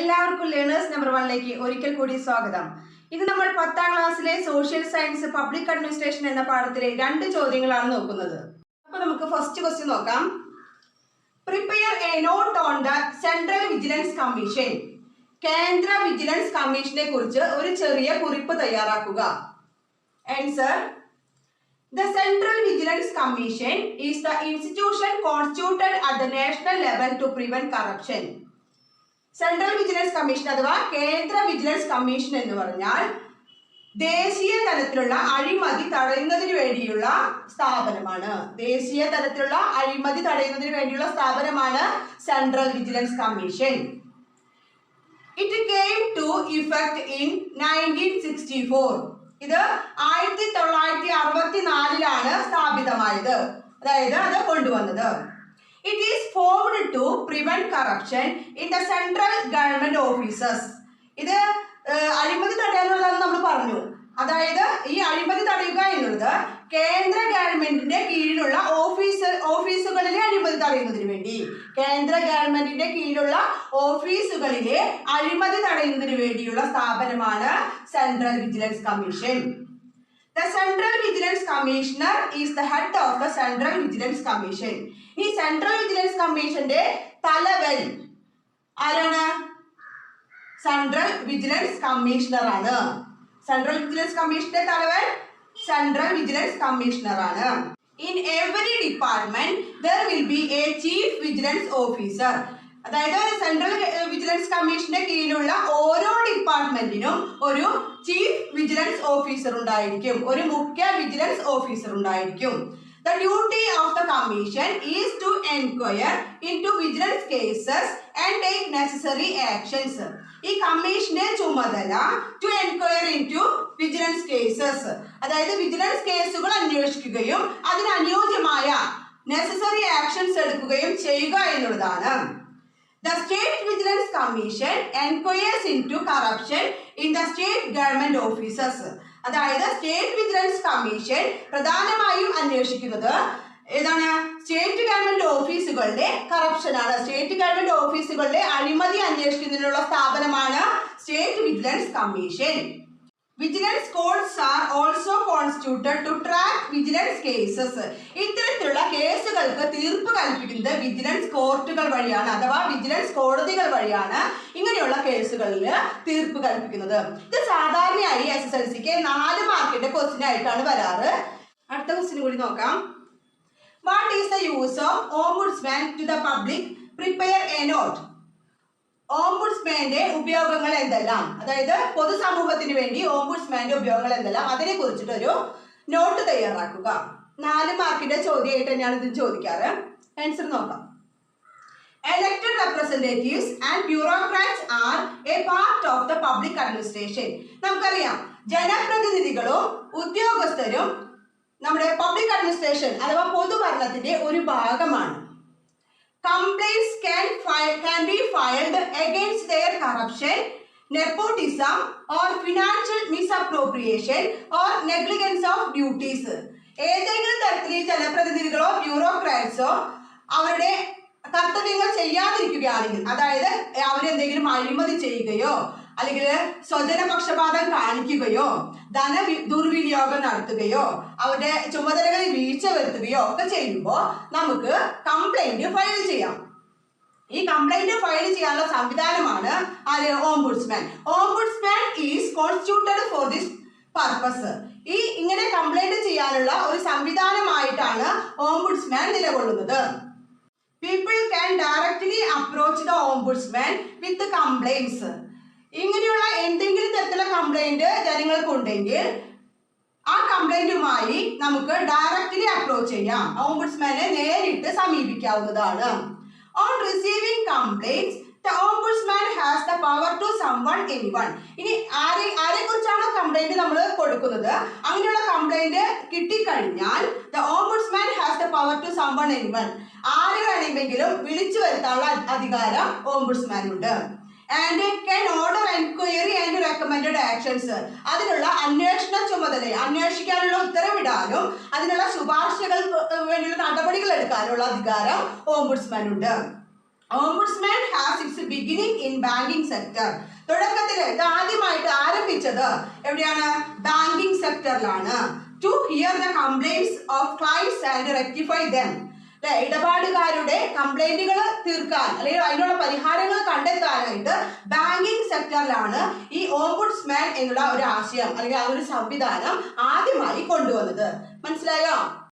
എല്ലാവർക്കും learners number 1ലേക്ക് ഒരിക്കൽ കൂടി സ്വാഗതം. ഇത് നമ്മൾ 10ാം ക്ലാസ്സിലെ സോഷ്യൽ സയൻസ് പബ്ലിക് അഡ്മിനിസ്ട്രേഷൻ എന്ന പാഠത്തിലെ 2 ചോദ്യങ്ങളാണ് നോക്കുന്നത്. അപ്പോൾ നമുക്ക് ഫസ്റ്റ് ക്വസ്റ്റ്യൻ നോക്കാം. Prepare a note on the central vigilance commission. കേന്ദ്ര വിജിലൻസ് കമ്മീഷനെ കുറിച്ച് ഒരു ചെറിയ കുറിപ്പ് തയ്യാറാക്കുക. Answer: The Central Vigilance Commission is the institution constituted at the national level to prevent corruption. Central vigilance commission അഥവാ കേന്ദ്ര വിജിലൻസ് കമ്മീഷൻ എന്ന് പറഞ്ഞാൽ ദേശീയ തലത്തിലുള്ള അഴിമതി തടയുന്നതിന് വേണ്ടിയുള്ള സ്ഥാപനമാണ്. ദേശീയ തലത്തിലുള്ള അഴിമതി തടയുന്നതിന് വേണ്ടിയുള്ള സ്ഥാപനമാണ് central vigilance commission. It came to effect in 1964. ഇത് 1964 സ്ഥാപിതമായത്, അതായത് അത് കൊണ്ടുവന്നത്. It is formed to prevent corruption in the central government offices. ഇത് അഴിമതി തടയാനുള്ളതെന്ന് നമ്മൾ പറഞ്ഞു. അതായത് ഈ അഴിമതി തടയുക എന്നുള്ളത് കേന്ദ്ര ഗവൺമെന്റിന്റെ കീഴിലുള്ള ഓഫീസുകളിലെ അഴിമതി തടയുന്നതിന് വേണ്ടി, കേന്ദ്ര ഗവൺമെന്റിന്റെ കീഴിലുള്ള ഓഫീസുകളിലെ അഴിമതി തടയുന്നതിന് വേണ്ടിയുള്ള സ്ഥാപനമാണ് central vigilance commission. The Central Vigilance Commissioner is the head of the Central Vigilance Commission. ഈ സെൻട്രൽ വിജിലൻസ് കമ്മീഷന്റെ തലവൻ ആരാണ്? സെൻട്രൽ വിജിലൻസ് കമ്മീഷണർ ആണ്. സെൻട്രൽ വിജിലൻസ് കമ്മീഷന്റെ തലവൻ സെൻട്രൽ വിജിലൻസ് കമ്മീഷണർ ആണ്. In every department there will be a chief vigilance officer. അതായത് central vigilance കമ്മീഷന്റെ കീഴിലുള്ള ഓരോ ഡിപ്പാർട്ട്മെന്റിനും ഒരു ചീഫ് വിജിലൻസ് ഓഫീസർ ഉണ്ടായിരിക്കും, ഒരു മുഖ്യ വിജിലൻസ് ഓഫീസർ ഉണ്ടായിരിക്കും. The duty of the commission is to inquire into vigilance cases and take necessary actions. ഈ കമ്മീഷന്റെ ചുമതല to inquire into vigilance cases, അതായത് വിജിലൻസ് കേസുകൾ അന്വേഷിക്കുകയും അതിന് അനുയോജ്യമായ നെസസറി ആക്ഷൻസ് എടുക്കുകയും ചെയ്യുക എന്നുള്ളതാണ്. The State Vigilance Commission enquires into corruption in the state government offices. അതായത് സ്റ്റേറ്റ് വിജിലൻസ് കമ്മീഷൻ പ്രധാനമായും അന്വേഷിക്കുന്നത് ഏതാണ്? സ്റ്റേറ്റ് ഗവൺമെന്റ് ഓഫീസുകളുടെ കറപ്ഷനാണ്. സ്റ്റേറ്റ് ഗവൺമെന്റ് ഓഫീസുകളുടെ അഴിമതി അന്വേഷിക്കുന്നതിനുള്ള സ്ഥാപനമാണ് state vigilance commission. Vigilance courts are also constituted to track vigilance cases. ഇത്തരത്തിലുള്ള കേസുകൾക്ക് തീർപ്പ് കൽപ്പിക്കുന്നത് വിജിലൻസ് കോർട്ടുകൾ വഴിയാണ്, അഥവാ വിജിലൻസ് കോടതികൾ വഴിയാണ് ഇങ്ങനെയുള്ള കേസുകളിൽ തീർപ്പ് കൽപ്പിക്കുന്നത്. ഇത് സാധാരണയായി SSLCക്ക് 4 മാർക്കിന്റെ ക്വസ്റ്റ്യൻ ആയിട്ടാണ് വരാറ്. അടുത്ത ക്വസ്റ്റ്യൻ കൂടി നോക്കാം. What is the use of ombudsman to the public? Prepare a note. ഓംബുഡ്സ്മാന്റെ ഉപയോഗങ്ങൾ എന്തെല്ലാം, അതായത് പൊതുസമൂഹത്തിന് വേണ്ടി ഓംബുഡ്സ്മാന്റെ ഉപയോഗങ്ങൾ എന്തെല്ലാം, അതിനെ കുറിച്ചിട്ടൊരു നോട്ട് തയ്യാറാക്കുക. 4 മാർക്കിന്റെ ചോദ്യമായിട്ട് തന്നെയാണ് ഇത് ചോദിക്കാറ്. ആൻസർ നോക്കാം. Elected representatives and bureaucrats are a part of the public administration. നമുക്കറിയാം ജനപ്രതിനിധികളും ഉദ്യോഗസ്ഥരും നമ്മുടെ പബ്ലിക് അഡ്മിനിസ്ട്രേഷൻ അഥവാ പൊതുഭരണത്തിന്റെ ഒരു ഭാഗമാണ്. Complaints can be filed against their corruption, nepotism or financial misappropriation or negligence of duties. ഏതെങ്കിലും തരത്തിൽ ജനപ്രതിനിധികളോ ബ്യൂറോക്രാറ്റ്സോ അവരുടെ കർത്തവ്യങ്ങൾ ചെയ്യാതിരിക്കുകയാണെങ്കിൽ, അതായത് അവരെന്തെങ്കിലും അഴിമതി ചെയ്യുകയോ അല്ലെങ്കിൽ സ്വജനപക്ഷപാതം കാണിക്കുകയോ ധന ദുർവിനിയോഗം നടത്തുകയോ അവരുടെ ചുമതലകളിൽ വീഴ്ച വരുത്തുകയോ ഒക്കെ ചെയ്യുമ്പോൾ നമുക്ക് കംപ്ലൈന്റ് ഫയൽ ചെയ്യാം. ഈ കംപ്ലൈന്റ് ഫയൽ ചെയ്യാനുള്ള സംവിധാനമാണ് ombudsman. Ombudsman is constituted for this purpose. ഈ ഇങ്ങനെ കംപ്ലൈന്റ് ചെയ്യാനുള്ള ഒരു സംവിധാനമായിട്ടാണ് ഓംബുഡ്സ്മാൻ നിലകൊള്ളുന്നത്. People can directly approach the ombudsman with complaints. ഇങ്ങനെയുള്ള എന്തെങ്കിലും തരത്തിലുള്ള കംപ്ലൈന്റ് ജനങ്ങൾക്കുണ്ടെങ്കിൽ ആ കംപ്ലൈന്റുമായി നമുക്ക് ഡയറക്റ്റ്ലി അപ്രോച്ച് ചെയ്യാം, ഓംബുഡ്സ്മാനെ നേരിട്ട് സമീപിക്കാവുന്നതാണ്. On receiving complaints, the ombudsman has the power to summon anyone. ഇനി ആരെ കുറിച്ചാണോ കംപ്ലൈന്റ് നമ്മൾ കൊടുക്കുന്നത്, അങ്ങനെയുള്ള കംപ്ലൈന്റ് കിട്ടിക്കഴിഞ്ഞാൽ the ombudsman has the power to summon anyone. ആരെ വേണമെങ്കിലും വിളിച്ചു വരുത്താനുള്ള അധികാരം ഓംബുഡ്സ്മാനുണ്ട്. And can order enquiry and recommended actions. അതിനുള്ള അന്വേഷണ ചുമതല, അന്വേഷിക്കാനുള്ള ഉത്തരവിടാനും അതിനുള്ള ശുപാർശകൾ വേണ്ടിയുള്ള നടപടികൾ എടുക്കാനുള്ള അധികാരം ഓംബുഡ്സ്മാനുണ്ട്. Ombudsman has its beginning in banking sector. തുടക്കത്തിൽ ഇത് ആദ്യമായിട്ട് ആരംഭിച്ചത് എവിടെയാണ്? ബാങ്കിങ് സെക്ടറിലാണ്. To hear the complaints of clients and rectify them. ഇടപാടുകാരുടെ കംപ്ലൈന്റുകൾ തീർക്കാൻ അല്ലെങ്കിൽ അതിനുള്ള പരിഹാരങ്ങൾ കണ്ടെത്താനായിട്ട് ബാങ്കിങ് സെക്ടറിലാണ് ഈ ഓംബുഡ്സ്മാൻ എന്നുള്ള ഒരു ആശയം അല്ലെങ്കിൽ ആ ഒരു സംവിധാനം ആദ്യമായി കൊണ്ടുവന്നത്. മനസ്സിലായോ?